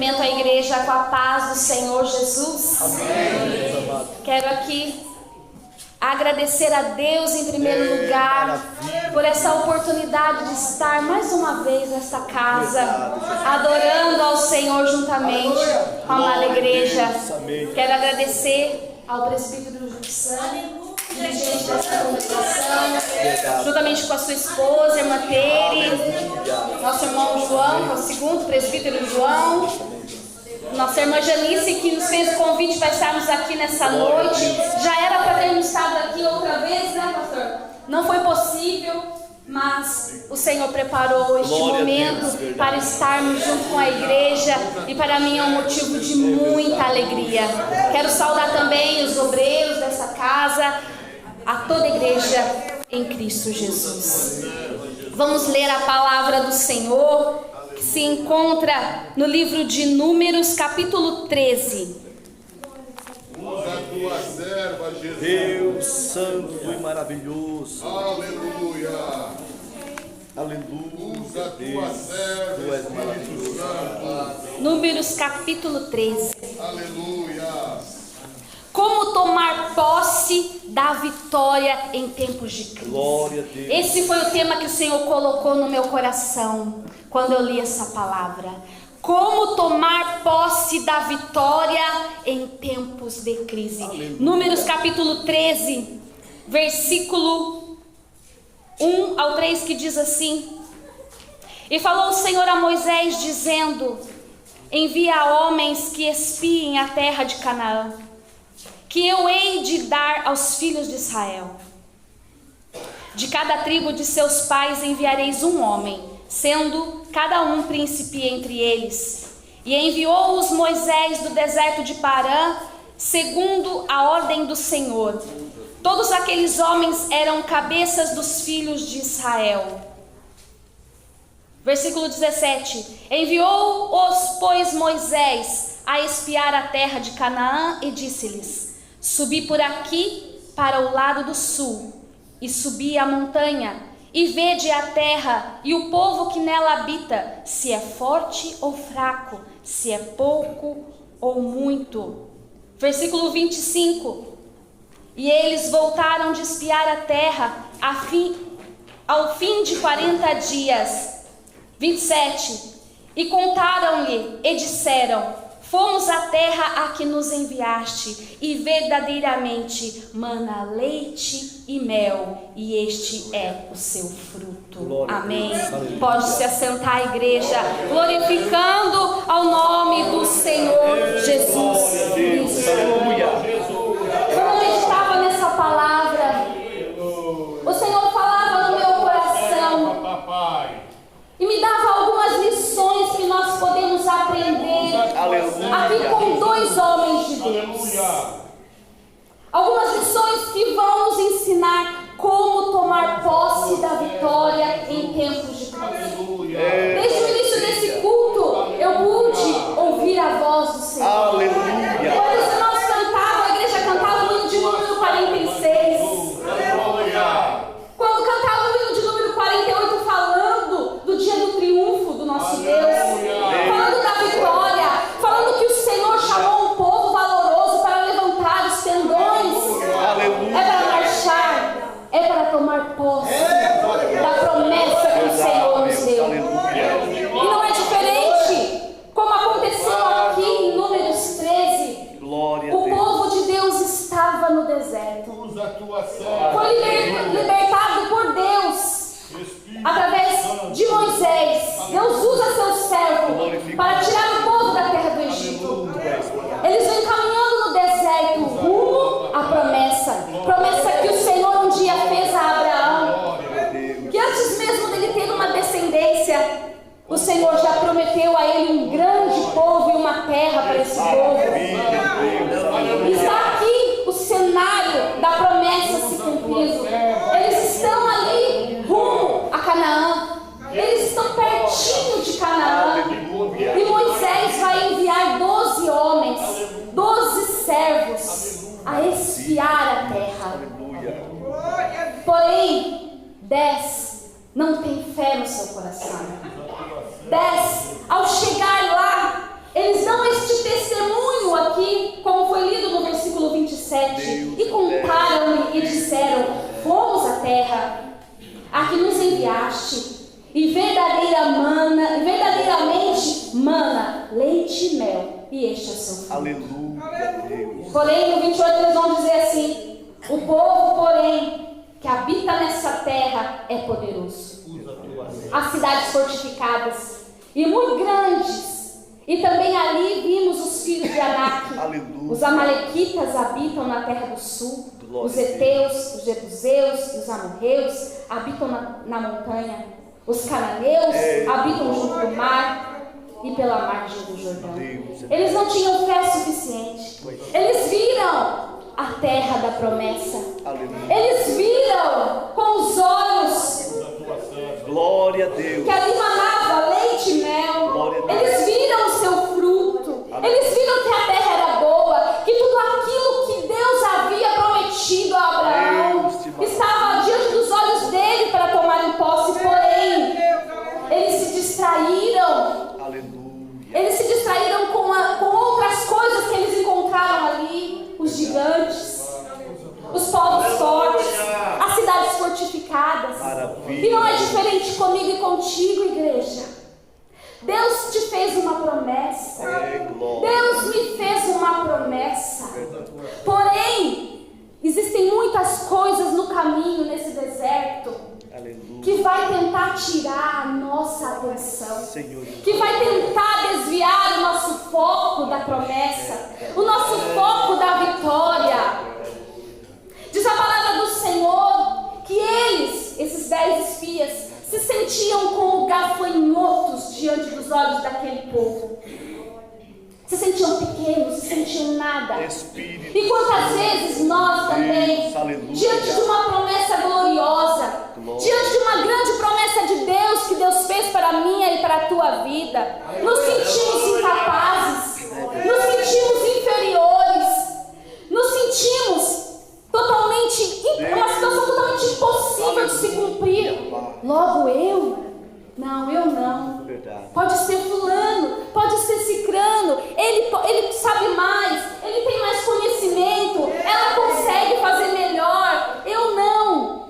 Cumprimento a igreja com a paz do Senhor Jesus. Amém. Quero aqui agradecer a Deus em primeiro lugar por essa oportunidade de estar mais uma vez nesta casa, adorando ao Senhor juntamente com a amada igreja. Quero agradecer ao presbítero Jussane, dirigente dessa congregação, juntamente com a sua esposa, irmã Tere, nosso irmão João, que é o segundo presbítero João, nossa irmã Janice, que nos fez o convite para estarmos aqui nessa noite. Já era para termos estado aqui outra vez, né, pastor? Não foi possível, mas o Senhor preparou este momento para estarmos junto com a igreja, e para mim é um motivo de muita alegria. Quero saudar também os obreiros dessa casa, a toda a igreja em Cristo Jesus. Vamos ler a palavra do Senhor, que se encontra no livro de Números, capítulo 13. Usa a tua serva, Jesus. Deus santo e maravilhoso. Aleluia. Aleluia. Usa a tua serva, Tu és Espírito maravilhoso. Santo. Números, capítulo 13. Aleluia. Como tomar posse da vitória em tempos de crise. Glória a Deus. Esse foi o tema que o Senhor colocou no meu coração quando eu li essa palavra. Como tomar posse da vitória em tempos de crise. Aleluia. Números capítulo 13, versículo 1 ao 3, que diz assim: E falou o Senhor a Moisés, dizendo: Envia homens que espiem a terra de Canaã, que eu hei de dar aos filhos de Israel. De cada tribo de seus pais enviareis um homem, sendo cada um príncipe entre eles. E enviou-os Moisés do deserto de Parã, segundo a ordem do Senhor. Todos aqueles homens eram cabeças dos filhos de Israel. Versículo 17. Enviou-os, pois, Moisés a espiar a terra de Canaã e disse-lhes: Subi por aqui para o lado do sul, e subi a montanha, e vede a terra e o povo que nela habita, se é forte ou fraco, se é pouco ou muito. Versículo 25. E eles voltaram de espiar a terra ao fim de 40 dias. 27. E contaram-lhe e disseram: Fomos à terra a que nos enviaste, e verdadeiramente mana leite e mel, e este é o seu fruto. Glória Amém. a Deus. Pode se assentar, igreja, glorificando ao nome do Senhor Jesus Cristo. Quando eu meditava nessa palavra, o Senhor falava no meu coração e me dava algumas lições que nós podemos aprender aqui com dois homens de Deus. Algumas lições que vão nos ensinar como tomar posse da vitória em tempos de crise. Desde o início desse culto, eu pude ouvir a voz do Senhor. Aleluia. Quando nós cantávamos, a igreja cantava o hino de número 46. Quando cantava o hino de número 48, falando do dia do triunfo do nosso Deus, falando da vitória, falando que o Senhor chamou um povo valoroso para levantar os tendões. Aleluia. É para marchar, é para tomar posse da promessa que o Senhor nos deu. E não é diferente, como aconteceu aqui em Números 13. Glória a O Deus. povo de Deus estava no deserto. Usa a tua serva. Foi libertado por Deus através de Moisés. Deus usa seu servo para tirar o povo da terra do Egito. Eles vêm caminhando no deserto rumo à promessa que o Senhor um dia fez a Abraão, que antes mesmo dele ter uma descendência, o Senhor já prometeu a ele um grande povo e uma terra para esse povo. Está aqui o cenário da promessa se cumprindo. Eles estão ali rumo a Canaã. Eles estão pertinho de Canaã. E Moisés vai enviar 12 homens, 12 servos a espiar a terra. Porém, 10 não têm fé no seu coração. 10, ao chegar lá, eles a que nos enviaste, e verdadeiramente mana leite e mel, e este é o seu fruto. Aleluia, Deus. Porém, no 28 eles vão dizer assim: o povo, porém, que habita nessa terra é poderoso. As cidades fortificadas e muito grandes. E também ali vimos os filhos de Anak. Aleluia. Os amalequitas habitam na terra do sul. Glória Os a Deus. heteus, os jebuseus e os amorreus habitam na montanha. Os cananeus habitam junto do mar e pela margem do Jordão. Eles não tinham fé suficiente. Eles viram a terra da promessa. Aleluia. Eles viram com os olhos Glória a Deus. que ali manava leite e mel. Glória a Deus. Eles viram o seu fruto. Amém. Eles viram que a terra era boa, que tudo aquilo que Deus havia prometido a Abraão Deus te maravilha. estava diante dos olhos dele para tomarem posse. Porém, eles se distraíram. Aleluia. Eles se distraíram com outras coisas que eles encontraram ali. Os gigantes, os povos fortes, as cidades fortificadas. Maravilha. E não é diferente comigo e contigo, igreja. Deus te fez uma promessa. Glória. Deus me fez uma promessa. Porém, existem muitas coisas no caminho, nesse deserto, Aleluia. que vai tentar tirar a nossa atenção, Senhor. que vai tentar desviar o nosso foco da promessa, o nosso foco da vitória. Diz a palavra do Senhor que eles, esses 10 espias, se sentiam como gafanhotos diante dos olhos daquele povo. Se sentiam pequenos, se sentiam nada. Espírito. E quantas vezes nós também, Deus, aleluia. diante de uma promessa gloriosa, Glória. diante de uma grande promessa de Deus que Deus fez para a minha e para a tua vida, nos sentimos incapazes, nos sentimos inferiores, nos sentimos totalmente, uma situação totalmente impossível de se cumprir. Logo eu? Não, eu não. Verdade. Pode ser fulano, pode ser cicrano, ele sabe mais, ele tem mais conhecimento, ela consegue fazer melhor, eu não.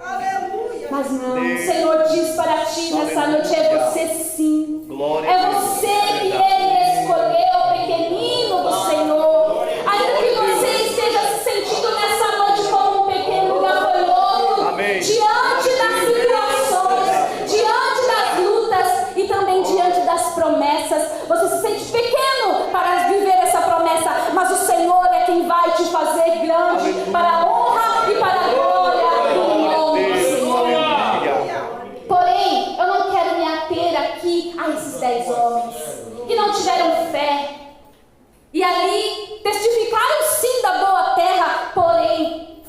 Aleluia. Mas não, Deus. o Senhor diz para ti nessa noite, é você sim. Glória É a Deus. você que Ele escolheu, pequenino do Senhor. Ainda que você esteja se sentindo nessa noite como um pequeno gafanhoto, Amém. diante das tribulações, diante das lutas e também diante das promessas, você se sente pequeno para viver essa promessa, mas o Senhor é quem vai te fazer grande para a honra e para a glória do nome do Senhor. Porém, eu não quero me ater aqui a esses 10 homens que não tiveram fé e ali testificaram sim da boa terra, porém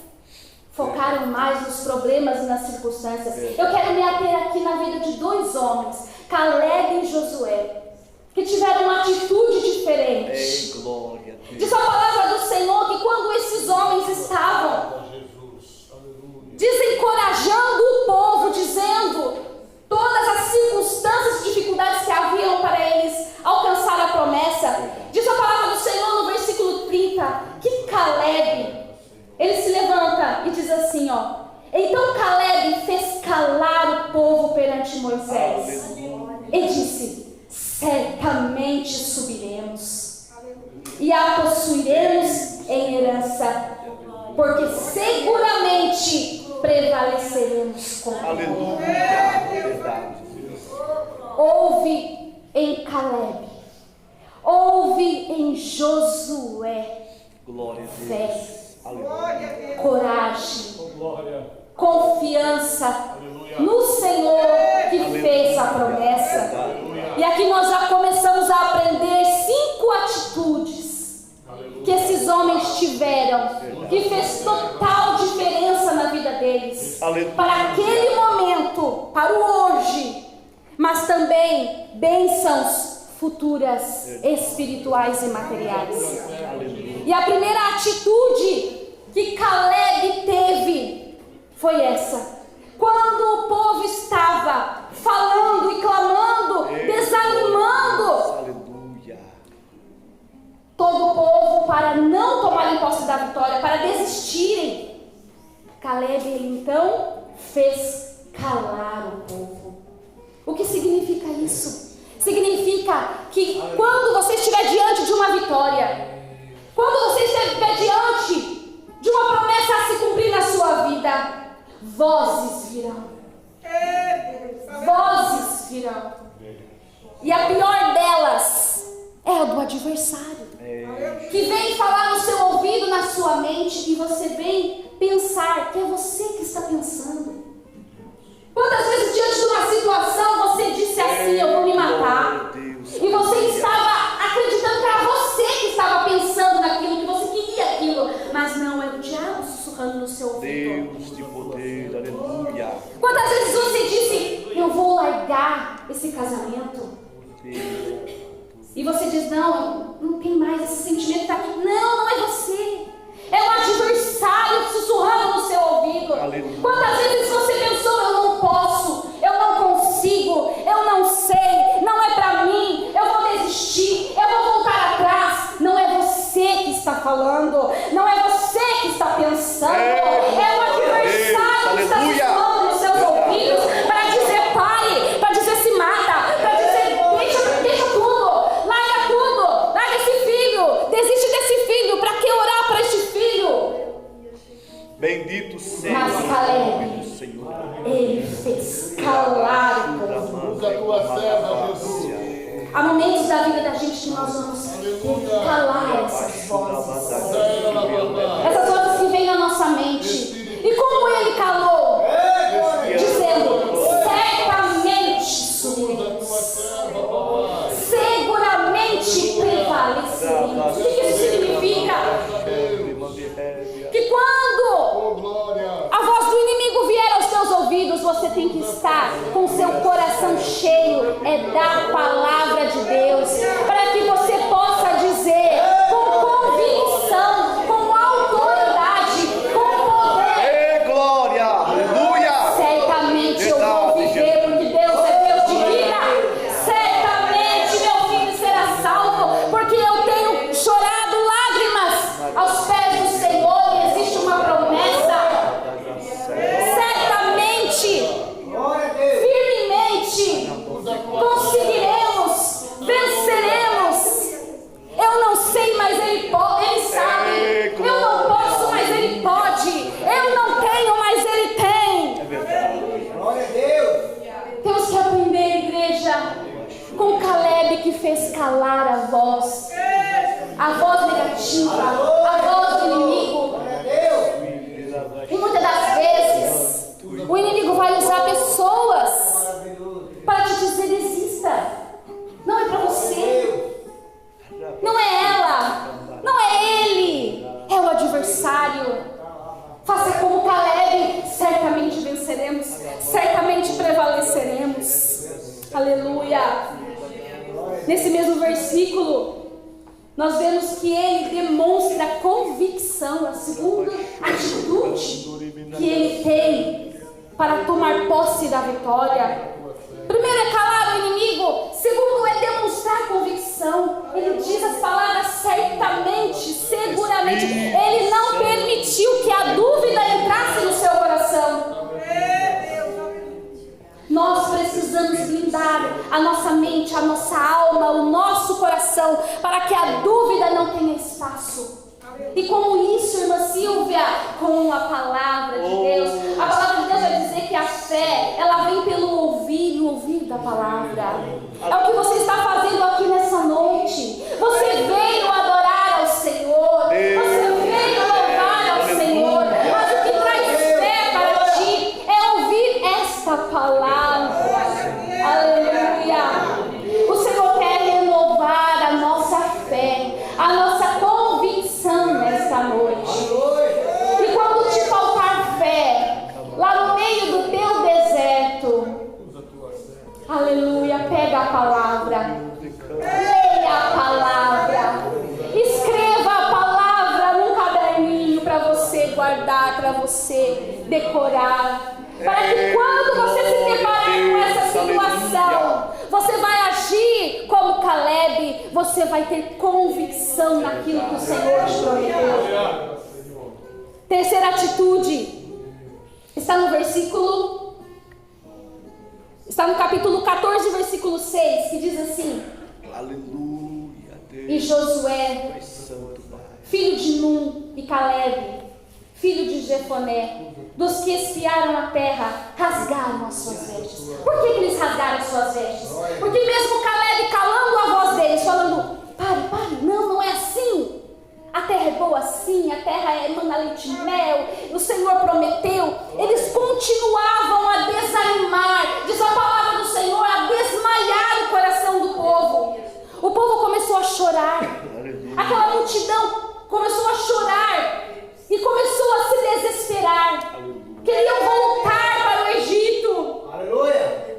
focaram mais nos problemas e nas circunstâncias. Eu quero me ater aqui na vida de 2 homens, Caleb e Josué, que tiveram uma atitude diferente. Glória a Deus. Diz a palavra do Senhor que quando esses homens estavam desencorajando o povo, dizendo todas as circunstâncias e dificuldades que haviam para eles alcançar a promessa, diz a palavra do Senhor no versículo 30, que Caleb, ele se levanta e diz assim, então Caleb fez calar o povo perante Moisés e disse, certamente subiremos e a possuiremos em herança, porque seguramente prevaleceremos com ele. Aleluia. Verdade. Houve em Caleb, houve em Josué Glória a fé, Deus. Aleluia. coragem, confiança no Senhor que fez a promessa. E aqui nós já começamos a aprender 5 atitudes que esses homens tiveram, que fez total diferença na vida deles, Aleluia. para aquele momento, para o hoje, mas também bênçãos futuras, espirituais e materiais. Aleluia. E a primeira atitude que Caleb teve foi essa. Quando o povo estava falando e clamando, desanimando, Aleluia. todo o povo para não tomarem posse da vitória, para desistirem, Caleb ele então fez calar o povo. O que significa isso? Significa que quando você estiver diante de uma vitória, quando você estiver diante de uma promessa a se cumprir na sua vida, vozes virão. Vozes virão. E a pior delas é a do adversário, que vem falar no seu ouvido, na sua mente, e você vem pensar que é você que está pensando. Quantas vezes diante de uma situação você disse assim: eu vou me matar, e você estava acreditando que era você que estava pensando naquilo, que você queria aquilo, mas não, era o diabo sussurrando no seu ouvido. Deus de poder, aleluia. Quantas vezes você disse: eu vou largar esse casamento, e você diz: não tem mais esse sentimento, está aqui. Não é você, é o adversário sussurrando no seu ouvido. Aleluia. Quantas vezes você pensou: eu não posso, eu não consigo, eu não sei, não é pra mim, eu vou desistir, eu vou voltar atrás. Não é você que está falando, não é você que está pensando, é o adversário que está sussurrando nos seus ouvidos para dizer: pare, para dizer: se mata, para dizer: deixa tudo, larga esse filho, desiste desse filho, para que orar para este filho? Bendito seja Mas o Caleb, nome do Senhor. ele fez calar o povo. Usa a tua serva, Jesus. Há momentos da vida da gente que nós vamos ter que calar essas vozes. Essas vozes que vêm na nossa mente. E como ele calou? Dizendo: certamente subiremos, seguramente prevaleceremos. O que isso significa? Que quando Oh, glória. a voz do inimigo vier aos teus ouvidos, você tem que estar com seu coração cheio da palavra de Deus, para que você possa dizer com convicção, com autoridade, com poder: Glória, aleluia. certamente eu vou viver, porque Deus é Deus de vida. Certamente meu filho será salvo, porque eu tenho chorado lágrimas aos pés do Senhor, e existe uma promessa. Certamente, firmemente, conseguiremos, venceremos. Eu não sei, mas Ele sabe. Eu não posso, mas Ele pode. Eu não tenho, mas Ele tem. Temos que aprender, igreja, com Caleb, que fez calar a voz negativa, a voz do inimigo. E muitas das vezes o inimigo vai usar pessoas para te dizer: desista. Não é para você, não é ela, não é ele, é o adversário. Faça como Caleb: certamente venceremos, certamente prevaleceremos. Aleluia. Nesse mesmo versículo, nós vemos que ele demonstra convicção, a segunda atitude que ele tem para tomar posse da vitória. Primeiro é calar o inimigo, segundo é demonstrar convicção. Ele diz as palavras certamente, seguramente. Ele não permitiu que a dúvida entrasse no seu coração. Nós precisamos blindar a nossa mente, a nossa alma, o nosso coração, para que a dúvida não tenha espaço. E como isso, irmã Silvia? Com a palavra de Deus. A palavra de Deus vai dizer que a fé, ela vem pelo ouvir e ouvir da palavra. É o que você está fazendo aqui nessa noite. Você veio adorar ao Senhor, você veio louvar ao Senhor, mas o que traz fé para ti é ouvir esta palavra. Aleluia. O Senhor quer renovar a nossa fé, a nossa convicção nesta noite. E quando te faltar fé, lá no meio do teu deserto, aleluia, pega a palavra, leia a palavra, escreva a palavra num caderninho para você guardar, para você decorar, para que quando você se deparar com essa situação, você vai agir como Caleb, você vai ter convicção naquilo que o Senhor te prometeu. Terceira atitude está no versículo Está no capítulo 14, versículo 6, que diz assim: Aleluia, Deus. E Josué, Pai Santo, Pai. filho de Num, e Calebe, filho de Jefoné, dos que espiaram a terra, rasgaram as suas vestes. Por que eles rasgaram as suas vestes? Porque mesmo Calebe calando a voz deles, falando: pare, não é assim. A terra é boa assim, a terra emana leite e mel, o Senhor prometeu. Eles continuavam a desanimar, diz a palavra do Senhor, a desmaiar o coração do povo. O povo começou a chorar, aquela multidão começou a chorar e começou a se desesperar. Queriam voltar para o Egito. Aleluia.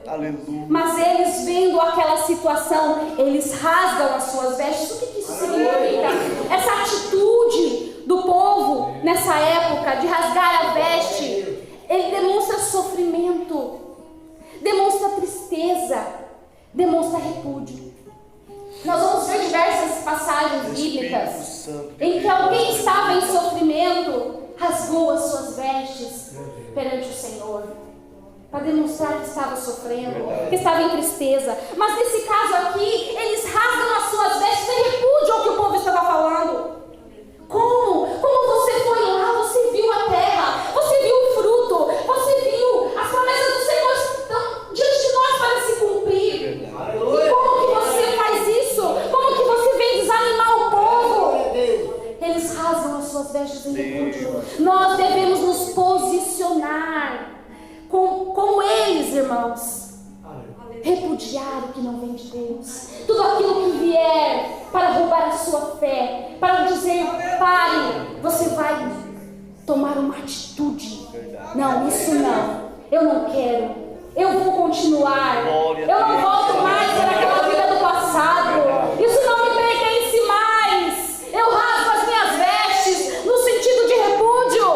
Mas eles, vendo aquela situação, eles rasgam as suas vestes. O que isso significa? Essa atitude do povo nessa época de rasgar a veste, ele demonstra sofrimento, demonstra tristeza, demonstra repúdio. Nós vamos ver diversas passagens bíblicas em que alguém estava em sofrimento, rasgou as suas vestes perante o Senhor, para demonstrar que estava sofrendo, que estava em tristeza. Mas nesse caso aqui, eles rasgam as suas vestes em repúdio ao que o povo estava falando. Como você foi lá, você viu a terra, você viu o fruto, você viu as promessas do Senhor estão diante de nós para se cumprir. E como que você faz isso? Como que você vem desanimar o povo? Eles rasgam as suas vestes em repúdio. Nós devemos nos posicionar como eles, irmãos, repudiar o que não vem de Deus, tudo aquilo que vier para roubar a sua fé, para dizer: pare, você vai tomar uma atitude. Não, isso não, eu não quero, eu vou continuar, eu não volto mais para aquela vida do passado, isso não me pertence mais, eu rasgo as minhas vestes no sentido de repúdio.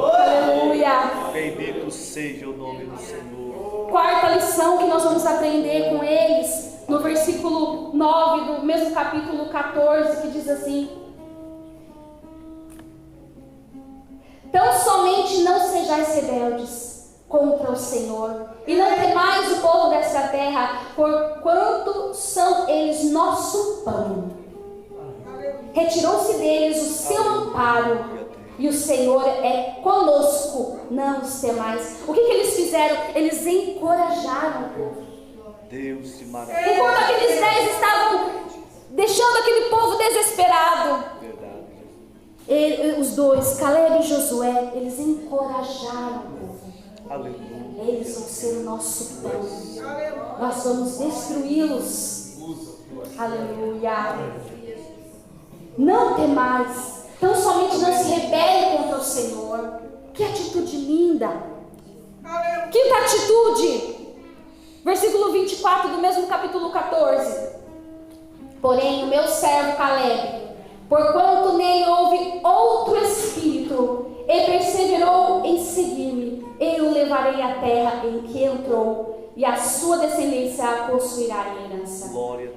Aleluia. Bendito seja o nome do Senhor. Quarta lição que nós vamos aprender com eles, no versículo 9 do mesmo capítulo 14, que diz assim: tão somente não sejais rebeldes contra o Senhor, e não temais o povo desta terra, porquanto são eles nosso pão. Retirou-se deles o seu amparo, e o Senhor é conosco, não os temais. O que eles fizeram? Eles encorajaram o povo. Deus se maravilha. Enquanto aqueles 10 estavam deixando aquele povo desesperado, os dois, Calebe e Josué, eles encorajaram o povo. Aleluia. Eles vão ser o nosso pão, nós vamos destruí-los. Aleluia. Não temais, tão somente não se rebele contra o Senhor. Que atitude linda. Quinta atitude, versículo 24 do mesmo capítulo 14. Porém o meu servo Calebe, porquanto nele houve outro espírito, e perseverou em seguir-me, eu o levarei à terra em que entrou, e a sua descendência a possuirá em herança.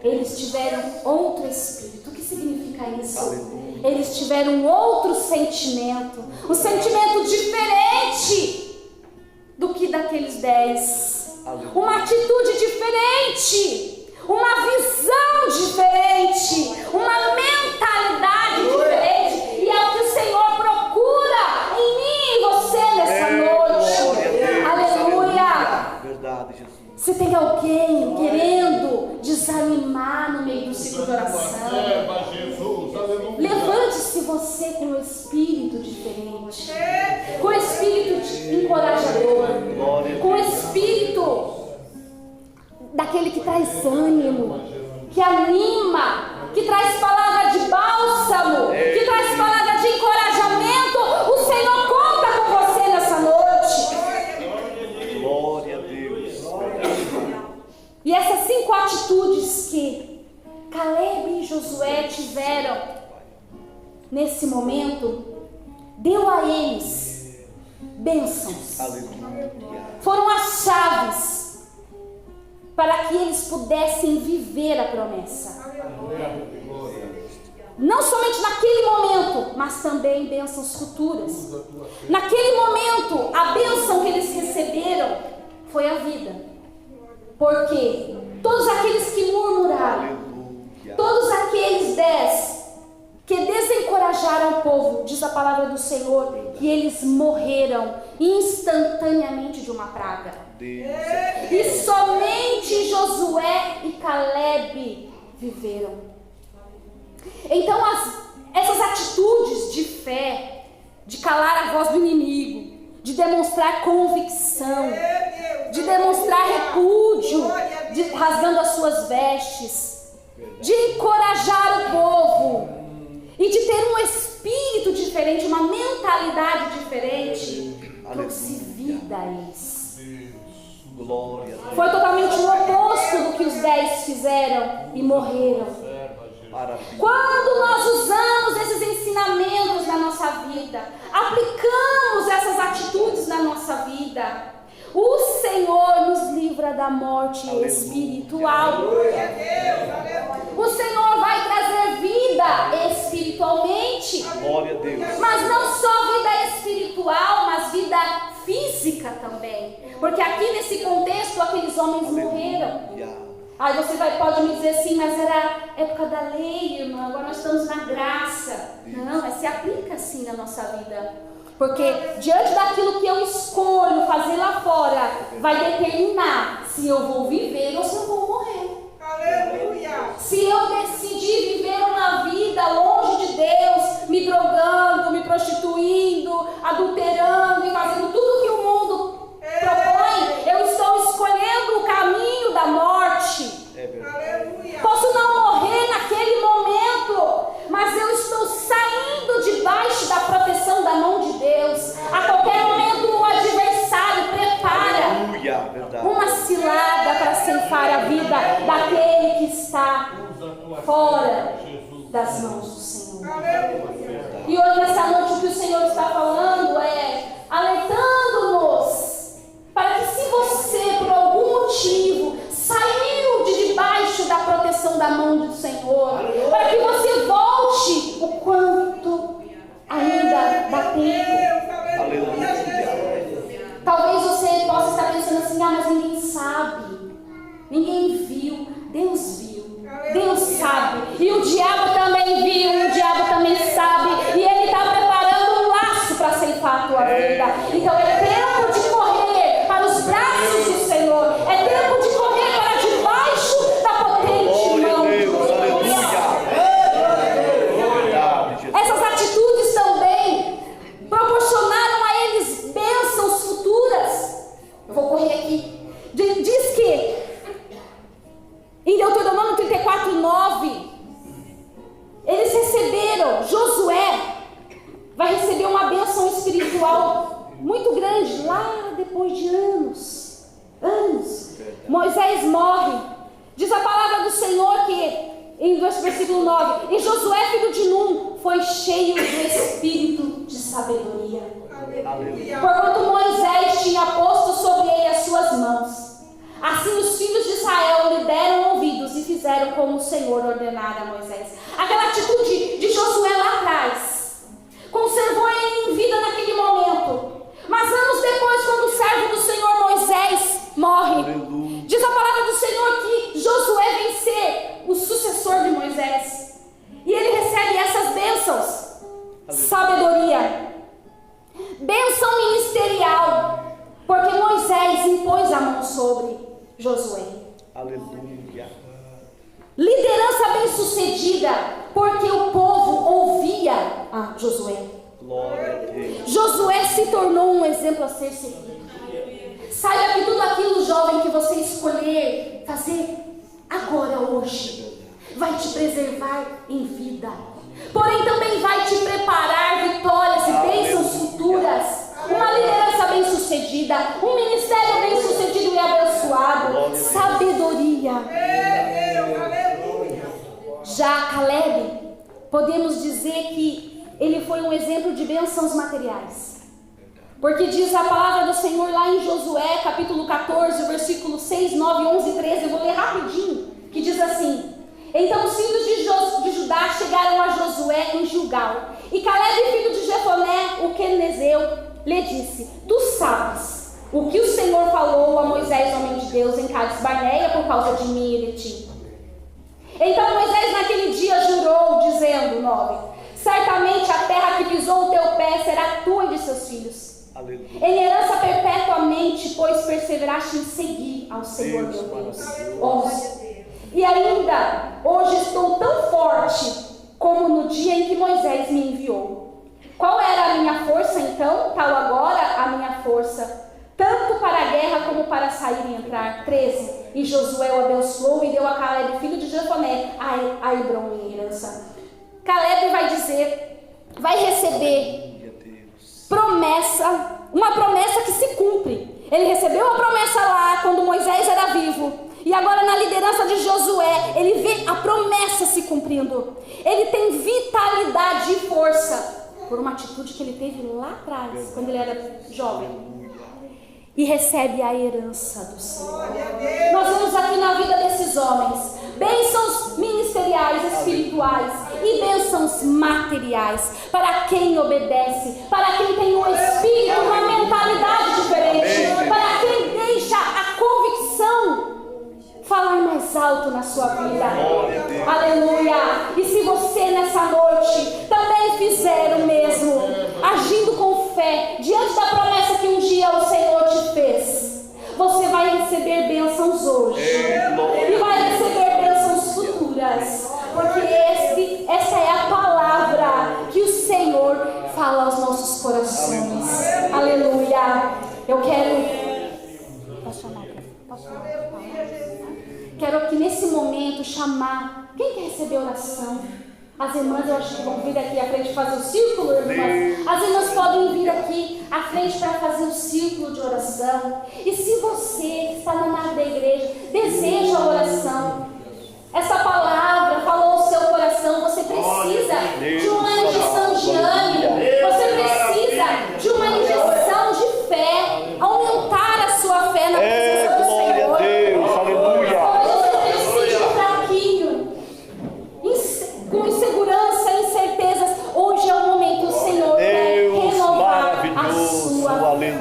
Eles tiveram outro espírito. O que significa isso? Aleluia. Eles tiveram um outro sentimento, um sentimento diferente do que daqueles 10. Aleluia. Uma atitude diferente, uma visão diferente, uma mentalidade diferente. E é o que o Senhor procura em mim e você nessa noite. Aleluia. Verdade, Jesus. Se tem alguém querendo desanimar no meio do ciclo de oração, levante-se você com um espírito diferente, com um espírito encorajador, com um espírito daquele que traz ânimo, que anima, que traz palavra de bálsamo, que traz palavra de encorajamento. O Senhor conta com você nessa noite. Glória a Deus. E essas 5 atitudes que Calebe e Josué tiveram nesse momento, deu a eles bênçãos. Aleluia. Foram as chaves para que eles pudessem viver a promessa. Não somente naquele momento, mas também bênçãos futuras. Naquele momento, a bênção que eles receberam foi a vida. Porque todos aqueles que murmuraram, Aleluia. todos aqueles 10 que desencorajaram o povo, diz a palavra do Senhor, que eles morreram instantaneamente de uma praga. Deus. E somente Josué e Caleb viveram. Então essas atitudes de fé, de calar a voz do inimigo, de demonstrar convicção, de demonstrar repúdio, rasgando as suas vestes, de encorajar o povo e de ter um espírito diferente, uma mentalidade diferente, trouxe vida a eles. Glória a Deus. Foi totalmente o oposto do que os 10 fizeram e morreram. Maravilha. Quando nós usamos esses ensinamentos na nossa vida, aplicamos essas atitudes na nossa vida, o Senhor nos livra da morte espiritual. O Senhor vai trazer vida espiritualmente, Glória a Deus. mas não só vida espiritual, mas vida física também. Porque aqui nesse contexto aqueles homens morreram. Aleluia. Aí você pode me dizer assim, mas era época da lei, irmão, agora nós estamos na graça. Não, mas se aplica assim na nossa vida. Porque diante daquilo que eu escolho fazer lá fora, vai determinar se eu vou viver ou se eu vou morrer. Aleluia. Se eu decidir viver uma vida longe de Deus, me drogando, me prostituindo, adulterando e fazendo tudo que o mundo propõe, eu estou escolhendo o caminho da morte. É verdade. Aleluia. Posso não morrer naquele momento, mas eu estou saindo debaixo da proteção da mão de Deus. A qualquer momento o adversário prepara Aleluia. Verdade. uma cilada para ceifar a vida daquele que está fora das mãos do Senhor. Aleluia. E hoje, nessa noite, o que o Senhor está falando é alertando-nos para que, se você, por algum motivo, saiu de debaixo da proteção da mão do Senhor, para que você volte o quanto ainda dá tempo. Aleluia. Talvez você possa estar pensando assim, mas ninguém sabe, ninguém viu, Deus viu, Deus sabe, e o diabo também viu, o diabo também sabe, e ele está preparando um laço para ceifar a tua vida. Então é tempo de correr para os braços do Senhor, é tempo de correr para debaixo da potente Glória a mão de Deus. Deus. Aleluia. Essas atitudes também proporcionaram a eles bênçãos futuras. Eu vou correr aqui. Diz que em Deuteronômio 34:9, eles receberam, Josué vai receber uma bênção espiritual muito grande lá depois de anos. Moisés morre. Diz a palavra do Senhor que em versículo 9, e Josué, filho de Num, foi cheio do espírito de sabedoria, porquanto Moisés tinha posto sobre ele as suas mãos. Assim os filhos de Israel lhe deram ouvidos e fizeram como o Senhor ordenara a Moisés. Aquela atitude de Josué lá atrás conservou ele em vida naquele momento. Mas anos depois, quando o servo do Senhor Moisés morre, Aleluia. diz a palavra do Senhor que Josué vem ser o sucessor de Moisés. E ele recebe essas bênçãos. Sabedoria, bênção ministerial, porque Moisés impôs a mão sobre Josué. Aleluia. Liderança bem-sucedida, porque o povo ouvia a Josué. Glória a Deus. Josué se tornou um exemplo a ser seguido. Saiba que tudo aquilo, jovem, que você escolher fazer agora, hoje, vai te preservar em vida. Porém, também vai te preparar vitórias e bênçãos futuras. Uma liderança bem-sucedida, um ministério bem-sucedido e abençoado. Sabedoria. Já Caleb, podemos dizer que ele foi um exemplo de bênçãos materiais. Porque diz a palavra do Senhor lá em Josué, capítulo 14, versículo 6, 9, 11 e 13. Eu vou ler rapidinho, que diz assim: então os filhos de Judá chegaram a Josué em Gilgal, e Caleb, filho de Jefoné, o quenezeu, lhe disse: tu sabes o que o Senhor falou a Moisés, homem de Deus, em Cades Barneia, por causa de mim e de ti. Então Moisés naquele dia jurou, dizendo, 9: certamente a terra que pisou o teu pé será tua e de seus filhos. Aleluia. Em herança perpetuamente, pois perseveraste em seguir ao Senhor meu Deus. 11. E ainda hoje estou tão forte como no dia em que Moisés me enviou. Qual era a minha força então? Tal agora a minha força, tanto para a guerra como para sair e entrar. 13. E Josué o abençoou e deu a Caleb, filho de Jefoné, a Hebron em herança. Caleb vai dizer, vai receber promessa, uma promessa que se cumpre. Ele recebeu a promessa lá quando Moisés era vivo. E agora na liderança de Josué, ele vê a promessa se cumprindo. Ele tem vitalidade e força por uma atitude que ele teve lá atrás, quando ele era jovem. E recebe a herança do Senhor. Nós vemos aqui na vida desses homens bênçãos ministeriais, espirituais e bênçãos materiais para quem obedece, para quem tem um espírito, uma mentalidade diferente, para quem deixa a convicção falar mais alto na sua vida. Aleluia. E se você nessa noite também fizer o mesmo, agindo com fé diante da promessa que um dia o Senhor te fez, você vai receber bênçãos hoje e vai receber bênçãos futuras, porque essa é a palavra que o Senhor fala aos nossos corações. Aleluia. Eu quero aqui nesse momento chamar quem quer receber oração. As irmãs, eu acho que vão vir aqui à frente fazer o círculo, irmãs. As irmãs podem vir aqui à frente para fazer o círculo de oração. E se você que está na nave da igreja deseja a oração, essa palavra falou ao seu coração, você precisa de uma injeção de ânimo, você precisa de uma injeção de fé, aumentar a sua fé na presença do Senhor. Deus, aleluia. Talvez você esteja fraquinho, com insegurança, incertezas. Hoje é o momento, o Senhor quer renovar a sua fé.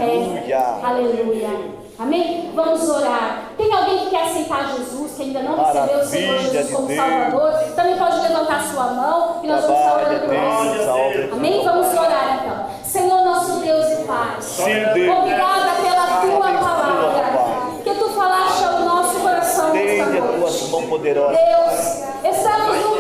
Aleluia. Amém? Vamos orar. Tem alguém que quer aceitar Jesus, que ainda não recebeu o Senhor Jesus como Salvador? Também pode levantar a sua mão e nós vamos estar orando por você. Amém? Vamos orar então. Senhor, nosso Deus e Pai, obrigada pela tua palavra, que tu falaste ao nosso coração nesta noite. Deus, estamos no